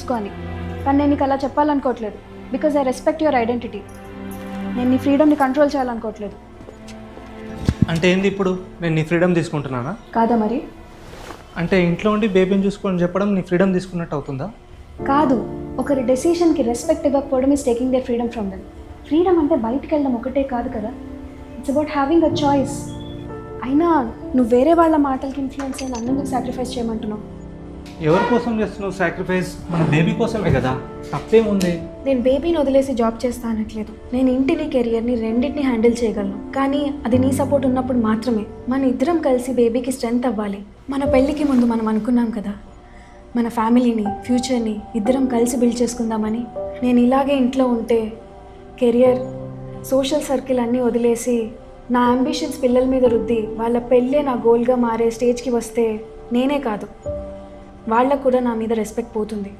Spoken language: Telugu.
చూసుకో అని. కానీ నేను నీకు అలా చెప్పాలనుకోవట్లేదు. Because I respect your identity. నేను నీ ఫ్రీడమ్ని కంట్రోల్ చేయాలనుకోవట్లేదు. అంటే ఏంది ఇప్పుడు నేను నీ ఫ్రీడమ్ తీసుకుంటున్నానా? కాదా మరి? అంటే ఇంట్లో ఉండి బేబీని చూసుకొని చెప్పడం నీ ఫ్రీడమ్ తీసుకున్నట్టు అవుతుందా? కాదు, ఒకరి డెసిషన్కి రెస్పెక్ట్ ఇవ్వకపోవడం is taking there freedom from them. Freedom అంటే బయటికి వెళ్ళడం ఒకటే కాదు కదా, it's about having a choice. అయినా నువ్వు వేరే వాళ్ళ మాటలకి ఇన్ఫ్లుయెన్స్ అయిన అన్నందుకు సాక్రిఫైస్ చేయమంటున్నావు. ఎవరి కోసం చేస్తున్నావు సాక్రిఫైస్? మన బేబీ కోసమే కదా, తప్పేముంది? నేను బేబీని వదిలేసి జాబ్ చేస్తా అనట్లేదు. నేను ఇంటిని కెరియర్ని రెండింటిని హ్యాండిల్ చేయగలను. కానీ అది నీ సపోర్ట్ ఉన్నప్పుడు మాత్రమే. మన ఇద్దరం కలిసి బేబీకి స్ట్రెంగ్త్ అవ్వాలి. మన పెళ్ళికి ముందు మనం అనుకున్నాం కదా, మన ఫ్యామిలీని, ఫ్యూచర్ని ఇద్దరం కలిసి బిల్డ్ చేసుకుందామని. నేను ఇలాగే ఇంట్లో ఉంటే కెరియర్, సోషల్ సర్కిల్ అన్నీ వదిలేసి నా అంబిషన్స్ పిల్లల మీద రుద్ది వాళ్ళ పెళ్ళే నా గోల్గా మారే స్టేజ్కి వస్తే నేనే కాదు, వాళ్ళకు కూడా నా మీద రెస్పెక్ట్ పోతుంది.